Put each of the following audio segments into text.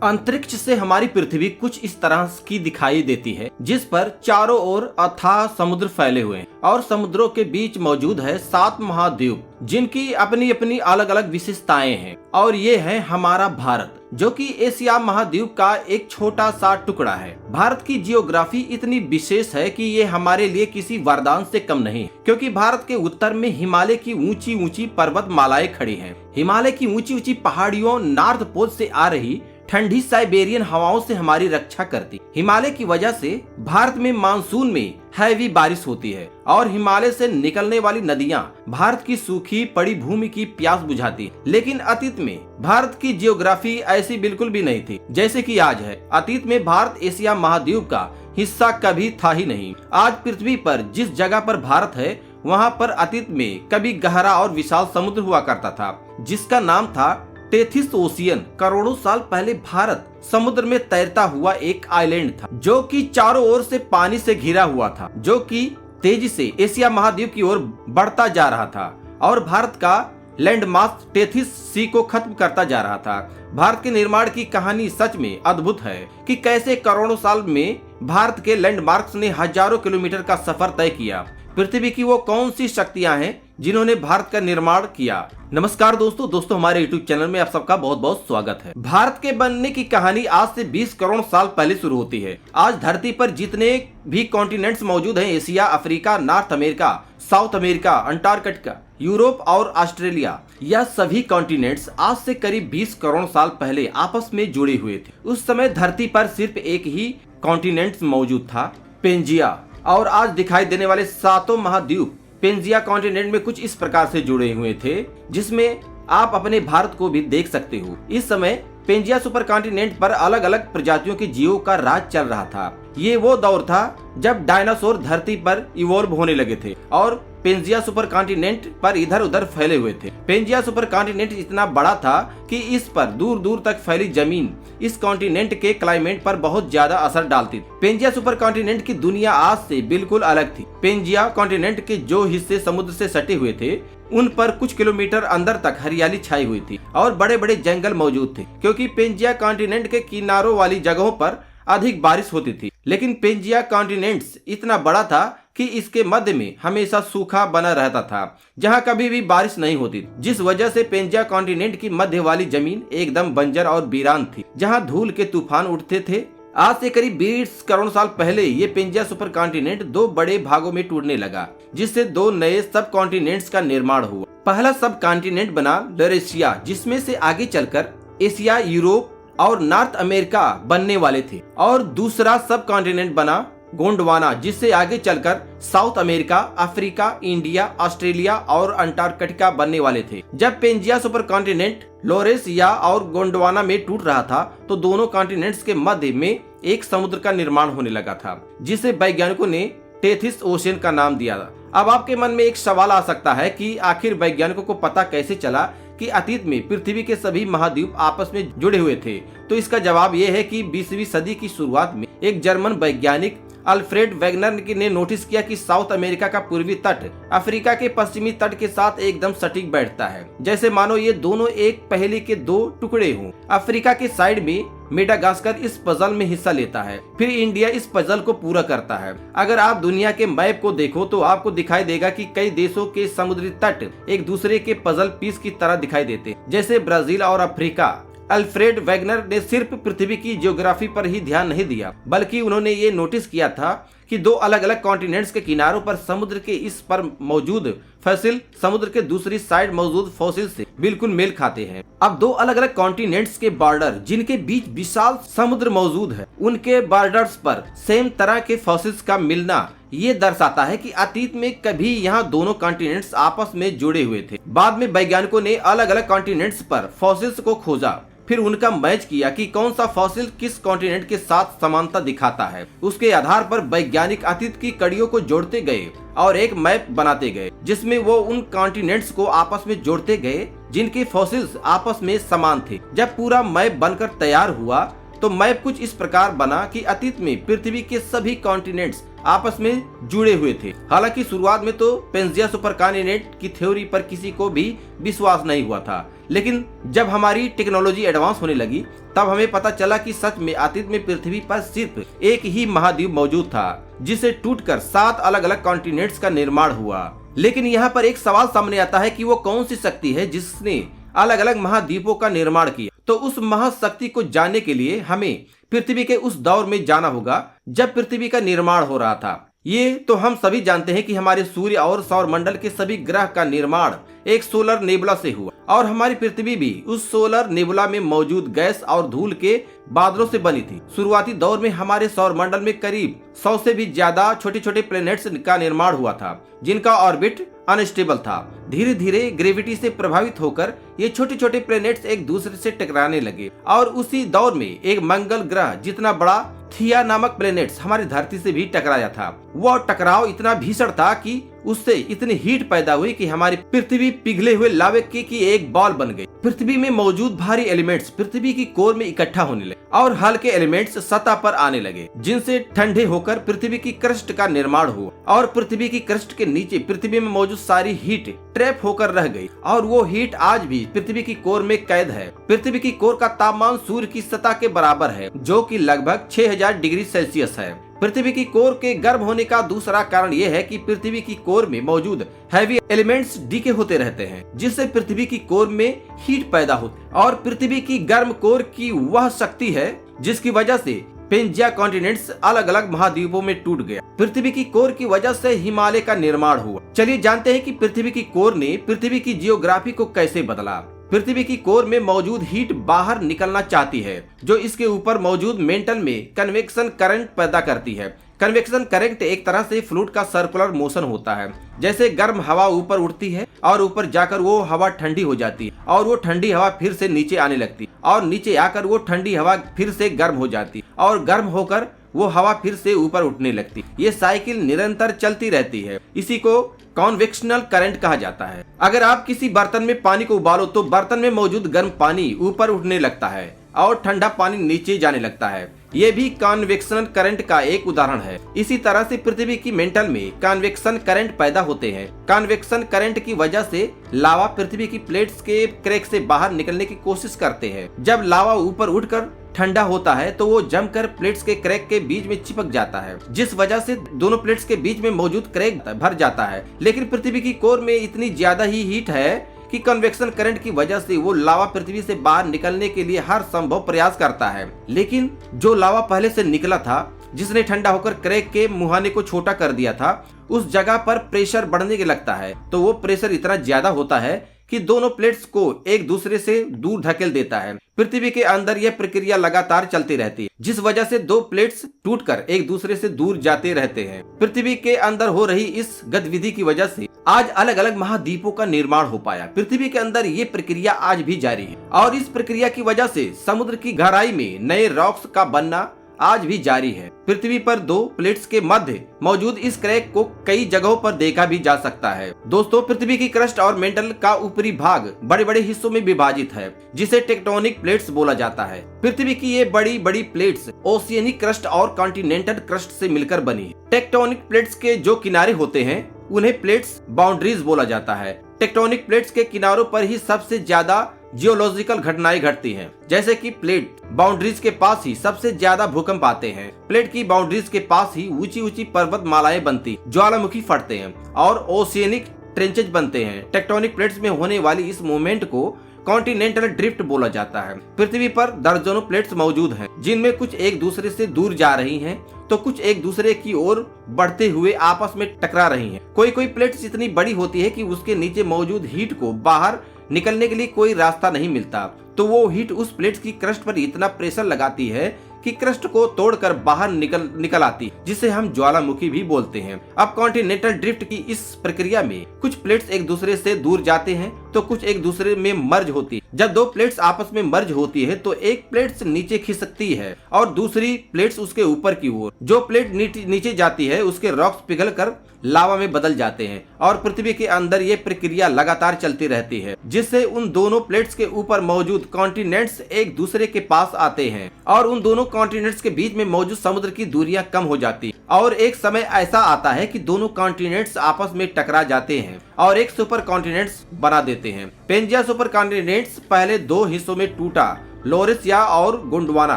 अंतरिक्ष से हमारी पृथ्वी कुछ इस तरह की दिखाई देती है, जिस पर चारों ओर अथाह समुद्र फैले हुए हैं और समुद्रों के बीच मौजूद है 7 महाद्वीप, जिनकी अपनी अपनी अलग अलग विशेषताएं हैं। और ये है हमारा भारत, जो कि एशिया महाद्वीप का एक छोटा सा टुकड़ा है। भारत की जियोग्राफी इतनी विशेष है कि ये हमारे लिए किसी वरदान से कम नहीं, क्योंकि भारत के उत्तर में हिमालय की ऊंची ऊंची पर्वतमालाएं खड़ी हैं। हिमालय की ऊंची ऊंची पहाड़ियों नॉर्थ पोल से आ रही ठंडी साइबेरियन हवाओं से हमारी रक्षा करती। हिमालय की वजह से भारत में मानसून में हैवी बारिश होती है और हिमालय से निकलने वाली नदियां भारत की सूखी पड़ी भूमि की प्यास बुझाती। लेकिन अतीत में भारत की जियोग्राफी ऐसी बिल्कुल भी नहीं थी जैसे कि आज है। अतीत में भारत एशिया महाद्वीप का हिस्सा कभी था ही नहीं। आज पृथ्वी पर जिस जगह पर भारत है, वहाँ पर अतीत में कभी गहरा और विशाल समुद्र हुआ करता था, जिसका नाम था टेथिस ओशियन। करोड़ों साल पहले भारत समुद्र में तैरता हुआ एक आइलैंड था, जो कि चारों ओर से पानी से घिरा हुआ था, जो कि तेजी से एशिया महाद्वीप की ओर बढ़ता जा रहा था और भारत का लैंडमास टेथिस सी को खत्म करता जा रहा था। भारत के निर्माण की कहानी सच में अद्भुत है कि कैसे करोड़ों साल में भारत के लैंडमार्क्स ने हजारों किलोमीटर का सफर तय किया। पृथ्वी की वो कौन सी शक्तियां हैं जिन्होंने भारत का निर्माण किया। नमस्कार दोस्तों, हमारे यूट्यूब चैनल में आप सबका बहुत बहुत स्वागत है। भारत के बनने की कहानी आज से 20 करोड़ साल पहले शुरू होती है। आज धरती पर जितने भी कॉन्टिनेंट्स मौजूद हैं, Asia, Africa, north America, south America, Antarctica, Europe और ऑस्ट्रेलिया, यह सभी कॉन्टिनेंट्स आज से करीब 20 करोड़ साल पहले आपस में जुड़े हुए थे। उस समय धरती पर सिर्फ एक ही कॉन्टिनेंट मौजूद था, पेंजिया। और आज दिखाई देने वाले 7 महाद्वीप पेंजिया कॉन्टिनेंट में कुछ इस प्रकार से जुड़े हुए थे, जिसमें आप अपने भारत को भी देख सकते हो। इस समय पेंजिया सुपर कॉन्टिनेंट पर अलग अलग प्रजातियों के जीवों का राज चल रहा था। ये वो दौर था जब डायनासोर धरती पर इवॉल्व होने लगे थे और पेंजिया सुपर कॉन्टिनेंट पर इधर उधर फैले हुए थे। पेंजिया सुपर कॉन्टिनेंट इतना बड़ा था कि इस पर दूर दूर तक फैली जमीन इस कॉन्टिनेंट के क्लाइमेट पर बहुत ज्यादा असर डालती थी। पेंजिया सुपर कॉन्टिनेंट की दुनिया आज से बिल्कुल अलग थी। पेंजिया कॉन्टिनेंट के जो हिस्से समुद्र से सटे हुए थे, उन पर कुछ किलोमीटर अंदर तक हरियाली छाई हुई थी और बड़े बड़े जंगल मौजूद थे, क्योंकि पेंजिया कॉन्टिनेंट के किनारों वाली जगहों पर अधिक बारिश होती थी। लेकिन पेंजिया कॉन्टिनेंट्स इतना बड़ा था कि इसके मध्य में हमेशा सूखा बना रहता था, जहां कभी भी बारिश नहीं होती, जिस वजह से पेंजिया कॉन्टिनेंट की मध्य वाली जमीन एकदम बंजर और वीरान थी, जहां धूल के तूफान उठते थे। आज से करीब 20 करोड़ साल पहले ये पेंजिया सुपर कॉन्टिनेंट 2 बड़े भागों में टूटने लगा, जिससे 2 नए सब कॉन्टिनेंट्स का निर्माण हुआ। पहला सब कॉन्टिनेंट बना लॉरेशिया, जिसमें से आगे चलकर एशिया, यूरोप और नॉर्थ अमेरिका बनने वाले थे, और दूसरा सब कॉन्टिनेंट बना गोंडवाना, जिससे आगे चलकर south America, Africa, India, Australia और अंटार्कटिका बनने वाले थे। जब पेंजिया सुपर कॉन्टिनेंट लॉरेशिया और गोंडवाना में टूट रहा था, तो दोनों कॉन्टिनेंट्स के मध्य में एक समुद्र का निर्माण होने लगा था, जिसे वैज्ञानिकों ने टेथिस ओशियन का नाम दिया था। अब आपके मन में एक सवाल आ सकता है कि आखिर वैज्ञानिकों को पता कैसे चला कि अतीत में पृथ्वी के सभी महाद्वीप आपस में जुड़े हुए थे। तो इसका जवाब यह है कि 20वीं सदी की शुरुआत में एक जर्मन वैज्ञानिक अल्फ्रेड वेगनर ने नोटिस किया कि साउथ अमेरिका का पूर्वी तट अफ्रीका के पश्चिमी तट के साथ एकदम सटीक बैठता है, जैसे मानो ये दोनों एक पहेली के 2 टुकड़े हों। अफ्रीका के साइड में मेडागास्कर इस पजल में हिस्सा लेता है, फिर इंडिया इस पजल को पूरा करता है। अगर आप दुनिया के मैप को देखो तो आपको दिखाई देगा कि कई देशों के समुद्री तट एक दूसरे के पजल पीस की तरह दिखाई देते, जैसे ब्राजील और अफ्रीका। अल्फ्रेड वेगनर ने सिर्फ पृथ्वी की जियोग्राफी पर ही ध्यान नहीं दिया, बल्कि उन्होंने ये नोटिस किया था कि 2 अलग अलग कॉन्टिनेंट्स के किनारों पर समुद्र के इस पर मौजूद फॉसिल समुद्र के दूसरी साइड मौजूद फॉसिल से बिल्कुल मेल खाते हैं। अब 2 अलग अलग कॉन्टिनेंट्स के बॉर्डर, जिनके बीच विशाल समुद्र मौजूद है, उनके बॉर्डर्स पर सेम तरह के फॉसिल्स का मिलना ये दर्शाता है कि अतीत में कभी यहाँ दोनों कॉन्टिनेंट्स आपस में जुड़े हुए थे। बाद में वैज्ञानिकों ने अलग अलग कॉन्टिनेंट्स पर फॉसिल्स को खोजा, फिर उनका मैच किया कि कौन सा फॉसिल किस कॉन्टिनेंट के साथ समानता दिखाता है। उसके आधार पर वैज्ञानिक अतीत की कड़ियों को जोड़ते गए और एक मैप बनाते गए, जिसमें वो उन कॉन्टिनेंट्स को आपस में जोड़ते गए जिनके फॉसिल्स आपस में समान थे। जब पूरा मैप बनकर तैयार हुआ तो मैप कुछ इस प्रकार बना कि अतीत में पृथ्वी के सभी कॉन्टिनेंट्स आपस में जुड़े हुए थे। हालांकि शुरुआत में तो पेंजिया सुपर कॉन्टिनेंट की थ्योरी पर किसी को भी विश्वास नहीं हुआ था, लेकिन जब हमारी टेक्नोलॉजी एडवांस होने लगी तब हमें पता चला कि सच में अतीत में पृथ्वी पर सिर्फ एक ही महाद्वीप मौजूद था, जिसे टूटकर 7 अलग अलग कॉन्टिनेंट्स का निर्माण हुआ। लेकिन यहाँ पर एक सवाल सामने आता है कि वो कौन सी शक्ति है जिसने अलग अलग महाद्वीपों का निर्माण किया। तो उस महाशक्ति को जानने के लिए हमें पृथ्वी के उस दौर में जाना होगा जब पृथ्वी का निर्माण हो रहा था। ये तो हम सभी जानते हैं कि हमारे सूर्य और सौर मंडल के सभी ग्रह का निर्माण एक सोलर नेबुला से हुआ और हमारी पृथ्वी भी उस सोलर नेबुला में मौजूद गैस और धूल के बादलों से बनी थी। शुरुआती दौर में हमारे सौर मंडल में करीब 100 से भी ज्यादा छोटे छोटे प्लैनेट्स का निर्माण हुआ था, जिनका ऑर्बिट अनस्टेबल था। धीरे धीरे ग्रेविटी से प्रभावित होकर ये छोटे छोटे प्लैनेट्स एक दूसरे से टकराने लगे और उसी दौर में एक मंगल ग्रह जितना बड़ा थिया नामक प्लैनेट्स हमारी धरती से भी टकराया था। वह टकराव इतना भीषण था कि उससे इतनी हीट पैदा हुई कि हमारी पृथ्वी पिघले हुए लावे की एक बॉल बन गई। पृथ्वी में मौजूद भारी एलिमेंट्स पृथ्वी की कोर में इकट्ठा होने लगे और हल्के एलिमेंट्स सतह पर आने लगे, जिनसे ठंडे होकर पृथ्वी की क्रस्ट का निर्माण हुआ और पृथ्वी की क्रस्ट के नीचे पृथ्वी में मौजूद सारी हीट ट्रैप होकर रह गई और वो हीट आज भी पृथ्वी की कोर में कैद है। पृथ्वी की कोर का तापमान सूर्य की सतह के बराबर है, जो कि लगभग 6000 डिग्री सेल्सियस है। पृथ्वी की कोर के गर्म होने का दूसरा कारण यह है कि पृथ्वी की कोर में मौजूद हैवी एलिमेंट्स डीके होते रहते हैं, जिससे पृथ्वी की कोर में हीट पैदा होती है और पृथ्वी की गर्म कोर की वह शक्ति है जिसकी वजह से पेंजिया कॉन्टिनेंट्स अलग अलग महाद्वीपों में टूट गया। पृथ्वी की कोर की वजह से हिमालय का निर्माण हुआ। चलिए जानते हैं कि पृथ्वी की कोर ने पृथ्वी की जियोग्राफी को कैसे बदला। पृथ्वी की कोर में मौजूद हीट बाहर निकलना चाहती है, जो इसके ऊपर मौजूद मेंटल में कन्वेक्शन करंट पैदा करती है। कन्वेक्शन करंट एक तरह से फ्लूइड का सर्कुलर मोशन होता है। जैसे गर्म हवा ऊपर उठती है और ऊपर जाकर वो हवा ठंडी हो जाती है और वो ठंडी हवा फिर से नीचे आने लगती है और नीचे आकर वो ठंडी हवा फिर से गर्म हो जाती है और गर्म होकर वो हवा फिर से ऊपर उठने लगती। ये साइकिल निरंतर चलती रहती है। इसी को कॉन्वेक्शनल करंट कहा जाता है। अगर आप किसी बर्तन में पानी को उबालो तो बर्तन में मौजूद गर्म पानी ऊपर उठने लगता है और ठंडा पानी नीचे जाने लगता है। ये भी कॉन्वेक्शनल करंट का एक उदाहरण है। इसी तरह से पृथ्वी की मेंटल में कॉन्वेक्शन करंट पैदा होते हैं। कॉन्वेक्शन करंट की वजह से लावा पृथ्वी की प्लेट्स के क्रैक से बाहर निकलने की कोशिश करते हैं। जब लावा ऊपर उठकर ठंडा होता है तो वो जमकर प्लेट्स के क्रैक के बीच में चिपक जाता है, जिस वजह से दोनों प्लेट्स के बीच में मौजूद क्रैक भर जाता है। लेकिन पृथ्वी की कोर में इतनी ज्यादा ही हीट है कि कन्वेक्शन करंट की वजह से वो लावा पृथ्वी से बाहर निकलने के लिए हर संभव प्रयास करता है। लेकिन जो लावा पहले से निकला था, जिसने ठंडा होकर क्रैक के मुहाने को छोटा कर दिया था, उस जगह पर प्रेशर बढ़ने के लगता है। तो वो प्रेशर इतना ज्यादा होता है कि दोनों प्लेट्स को एक दूसरे से दूर धकेल देता है। पृथ्वी के अंदर यह प्रक्रिया लगातार चलती रहती है, जिस वजह से दो प्लेट्स टूटकर एक दूसरे से दूर जाते रहते हैं। पृथ्वी के अंदर हो रही इस गतिविधि की वजह से आज अलग अलग महाद्वीपों का निर्माण हो पाया। पृथ्वी के अंदर ये प्रक्रिया आज भी जारी है और इस प्रक्रिया की वजह से समुद्र की गहराई में नए रॉक्स का बनना आज भी जारी है। पृथ्वी पर दो प्लेट्स के मध्य मौजूद इस क्रैक को कई जगहों पर देखा भी जा सकता है। दोस्तों, पृथ्वी की क्रस्ट और मेंटल का ऊपरी भाग बड़े बड़े हिस्सों में विभाजित है, जिसे टेक्टोनिक प्लेट्स बोला जाता है। पृथ्वी की ये बड़ी बड़ी प्लेट्स ओशियनिक क्रस्ट और कॉन्टिनेंटल क्रस्ट से मिलकर बनी है। टेक्टोनिक प्लेट्स के जो किनारे होते हैं उन्हें प्लेट्स बाउंड्रीज बोला जाता है। टेक्टोनिक प्लेट्स के किनारों पर ही सबसे ज्यादा जियोलॉजिकल घटनाएं घटती हैं, जैसे कि प्लेट बाउंड्रीज के पास ही सबसे ज्यादा भूकंप आते हैं। प्लेट की बाउंड्रीज के पास ही ऊंची ऊंची पर्वत मालाएं बनती, ज्वालामुखी फटते हैं और ओशियनिक ट्रेंचेज बनते हैं। टेक्टोनिक प्लेट्स में होने वाली इस मूवमेंट को कॉन्टिनेंटल ड्रिफ्ट बोला जाता है। पृथ्वी पर दर्जनों प्लेट्स मौजूद हैं, जिनमें कुछ एक दूसरे से दूर जा रही हैं तो कुछ एक दूसरे की ओर बढ़ते हुए आपस में टकरा रही हैं। कोई कोई प्लेट्स इतनी बड़ी होती है कि उसके नीचे मौजूद हीट को बाहर निकलने के लिए कोई रास्ता नहीं मिलता, तो वो हीट उस प्लेट्स की क्रस्ट पर इतना प्रेशर लगाती है कि क्रस्ट को तोड़कर बाहर निकल आती, जिसे हम ज्वालामुखी भी बोलते हैं। अब कॉन्टिनेंटल ड्रिफ्ट की इस प्रक्रिया में कुछ प्लेट्स एक दूसरे से दूर जाते हैं तो कुछ एक दूसरे में मर्ज होती है। जब दो प्लेट्स आपस में मर्ज होती है तो एक प्लेट्स नीचे खिसकती है और दूसरी प्लेट्स उसके ऊपर की ओर। जो प्लेट नीचे जाती है उसके रॉक्स पिघलकर लावा में बदल जाते हैं और पृथ्वी के अंदर ये प्रक्रिया लगातार चलती रहती है, जिससे उन दोनों प्लेट्स के ऊपर मौजूद कॉन्टिनेंट्स एक दूसरे के पास आते हैं और उन दोनों कॉन्टिनेंट्स के बीच में मौजूद समुद्र की दूरियां कम हो जाती और एक समय ऐसा आता है कि दोनों कॉन्टिनेंट्स आपस में टकरा जाते हैं और एक सुपर कॉन्टिनेंट्स बना देते हैं। पेंजिया सुपर कॉन्टिनेंट्स पहले दो हिस्सों में टूटा लोरेसिया और गोंडवाना।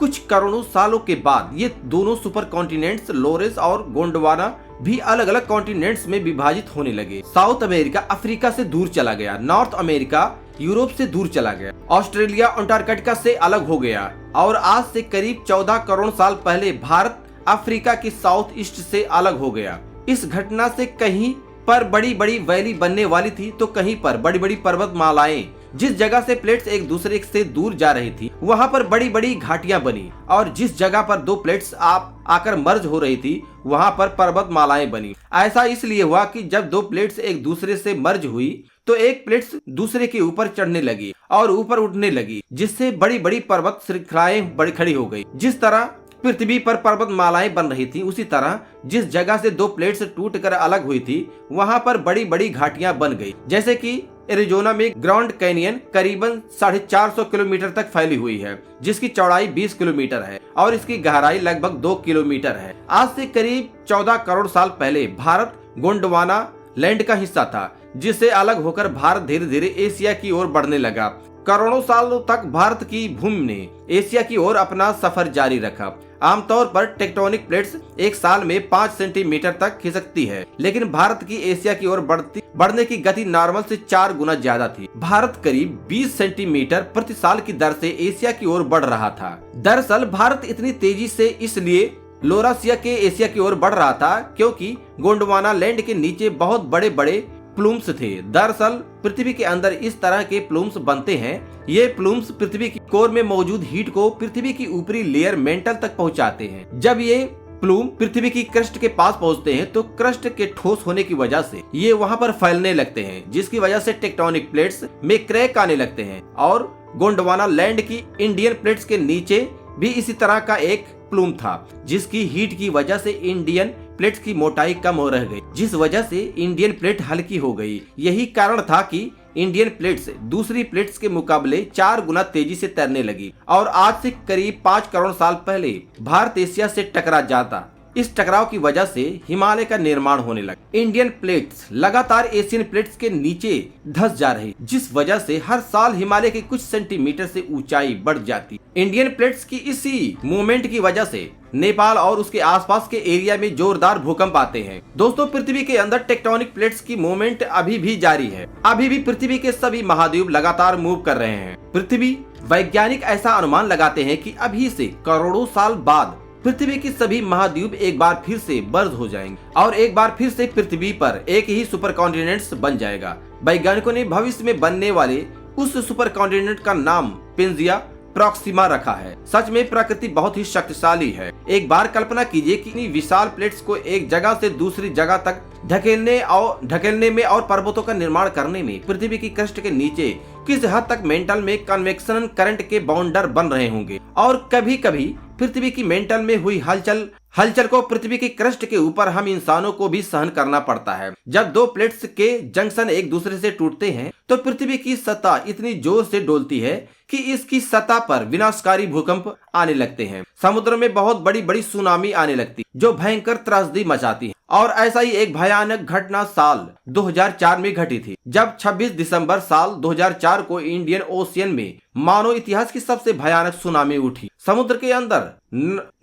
कुछ करोड़ों सालों के बाद ये दोनों सुपर कॉन्टिनेंट्स लोरेस और गोंडवाना भी अलग अलग कॉन्टिनेंट्स में विभाजित होने लगे। साउथ अमेरिका अफ्रीका से दूर चला गया, नॉर्थ अमेरिका यूरोप से दूर चला गया, ऑस्ट्रेलिया अंटार्कटिका से अलग हो गया और आज से करीब 14 करोड़ साल पहले भारत अफ्रीका की साउथ ईस्ट से अलग हो गया। इस घटना से कहीं पर बड़ी बड़ी वैली बनने वाली थी तो कहीं पर बड़ी बड़ी पर्वतमालाएं, जिस जगह से प्लेट्स एक दूसरे से दूर जा रही थी वहां पर बड़ी बड़ी घाटियां बनी, और जिस जगह पर दो प्लेट्स आकर मर्ज हो रही थी वहां पर पर्वतमालाएं बनी। ऐसा इसलिए हुआ कि जब दो प्लेट्स एक दूसरे से मर्ज हुई तो एक प्लेट्स दूसरे के ऊपर चढ़ने लगी और ऊपर उठने लगी, जिससे बड़ी बड़ी पर्वत श्रृंखलाएं बड़ी खड़ी हो गई। जिस तरह पृथ्वी पर पर्वतमालाएं बन रही थी उसी तरह जिस जगह से दो प्लेट्स टूटकर अलग हुई थी वहां पर बड़ी बड़ी घाटियां बन गई। जैसे कि एरिजोना में ग्रांड कैनियन करीबन 450 किलोमीटर तक फैली हुई है, जिसकी चौड़ाई 20 किलोमीटर है और इसकी गहराई लगभग 2 किलोमीटर है। आज से करीब 14 करोड़ साल पहले भारत गोंडवाना लैंड का हिस्सा था, जिससे अलग होकर भारत धीरे धीरे एशिया की ओर बढ़ने लगा। करोड़ों सालों तक भारत की भूमि ने एशिया की ओर अपना सफर जारी रखा। आमतौर पर टेक्टोनिक प्लेट्स एक साल में 5 सेंटीमीटर तक खिसकती है, लेकिन भारत की एशिया की ओर बढ़ने की गति नॉर्मल से 4 गुना ज्यादा थी। भारत करीब 20 सेंटीमीटर प्रति साल की दर से एशिया की ओर बढ़ रहा था। दरअसल भारत इतनी तेजी से इसलिए लोरेसिया के एशिया की ओर बढ़ रहा था क्योंकि गोंडवाना लैंड के नीचे बहुत बड़े बड़े प्लूम्स थे। दरअसल पृथ्वी के अंदर इस तरह के प्लूम्स बनते हैं। ये प्लूम्स पृथ्वी की कोर में मौजूद हीट को पृथ्वी की ऊपरी लेयर मेंटल तक पहुंचाते हैं। जब ये प्लूम पृथ्वी की क्रस्ट के पास पहुंचते हैं तो क्रस्ट के ठोस होने की वजह से ये वहां पर फैलने लगते हैं, जिसकी वजह से टेक्टोनिक प्लेट्स में क्रैक आने लगते हैं। और गोंडवाना लैंड की इंडियन प्लेट्स के नीचे भी इसी तरह का एक प्लूम था, जिसकी हीट की वजह से इंडियन प्लेट्स की मोटाई कम हो रह गई, जिस वजह से इंडियन प्लेट हल्की हो गई। यही कारण था कि इंडियन प्लेट्स दूसरी प्लेट्स के मुकाबले 4 गुना तेजी से तैरने लगी और आज से करीब 5 करोड़ साल पहले भारत एशिया से टकरा जाता। इस टकराव की वजह से हिमालय का निर्माण होने लगा। इंडियन प्लेट्स लगातार एशियन प्लेट्स के नीचे धंस जा रही, जिस वजह से हर साल हिमालय के कुछ सेंटीमीटर से ऊंचाई बढ़ जाती। इंडियन प्लेट्स की इसी मूवमेंट की वजह से नेपाल और उसके आसपास के एरिया में जोरदार भूकंप आते हैं। दोस्तों, पृथ्वी के अंदर टेक्टोनिक प्लेट्स की मूवमेंट अभी भी जारी है। अभी भी पृथ्वी के सभी महाद्वीप लगातार मूव कर रहे हैं। पृथ्वी वैज्ञानिक ऐसा अनुमान लगाते हैं कि अभी से करोड़ों साल बाद पृथ्वी की सभी महाद्वीप एक बार फिर से मर्ज हो जाएंगे और एक बार फिर से पृथ्वी पर एक ही सुपर कॉन्टिनेंट बन जाएगा। वैज्ञानिकों ने भविष्य में बनने वाले उस सुपर कॉन्टिनेंट का नाम पेंजिया प्रॉक्सिमा रखा है। सच में प्रकृति बहुत ही शक्तिशाली है। एक बार कल्पना कीजिए कि इतनी विशाल प्लेट्स को एक जगह से दूसरी जगह तक ढकेलने में और पर्वतों का निर्माण करने में पृथ्वी की क्रस्ट के नीचे किस हद तक मेंटल में कन्वेक्शन करंट के बाउंडर बन रहे होंगे। और कभी कभी पृथ्वी की मेंटल में हुई हलचल को पृथ्वी की क्रस्ट के ऊपर हम इंसानों को भी सहन करना पड़ता है। जब दो प्लेट्स के जंक्शन एक दूसरे से टूटते हैं तो पृथ्वी की सतह इतनी जोर से डोलती है कि इसकी सतह पर विनाशकारी भूकंप आने लगते हैं। समुद्र में बहुत बड़ी बड़ी सुनामी आने लगती जो भयंकर त्रासदी मचाती है। और ऐसा ही एक भयानक घटना साल 2004 में घटी थी, जब 26 दिसंबर साल 2004 को इंडियन ओशियन में मानव इतिहास की सबसे भयानक सुनामी उठी। समुद्र के अंदर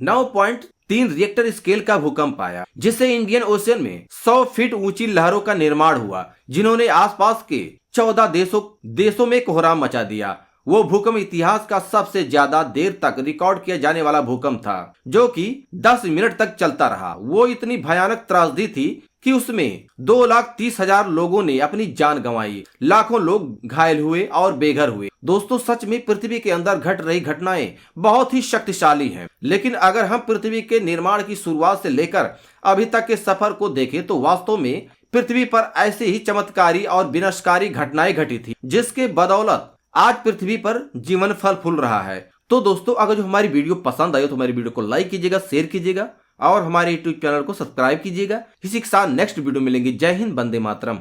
9.3 रिएक्टर स्केल का भूकंप आया, जिससे इंडियन ओशियन में 100 फीट ऊंची लहरों का निर्माण हुआ, जिन्होंने आसपास के 14 देशों में कोहराम मचा दिया। वो भूकंप इतिहास का सबसे ज्यादा देर तक रिकॉर्ड किया जाने वाला भूकंप था, जो कि 10 मिनट तक चलता रहा। वो इतनी भयानक त्रासदी थी कि उसमें 2,30,000 लोगों ने अपनी जान गंवाई, लाखों लोग घायल हुए और बेघर हुए। दोस्तों, सच में पृथ्वी के अंदर घट रही घटनाएं बहुत ही शक्तिशाली हैं। लेकिन अगर हम पृथ्वी के निर्माण की शुरुआत से लेकर अभी तक के सफर को देखें तो वास्तव में पृथ्वी पर ऐसे ही चमत्कारी और विनाशकारी घटनाएं घटी थी, जिसके बदौलत आज पृथ्वी पर जीवन फल फूल रहा है। तो दोस्तों, अगर जो हमारी वीडियो पसंद आई तो हमारी वीडियो को लाइक कीजिएगा, शेयर कीजिएगा और हमारे यूट्यूब चैनल को सब्सक्राइब कीजिएगा। इसी के साथ नेक्स्ट वीडियो मिलेंगे। जय हिंद, वंदे मातरम।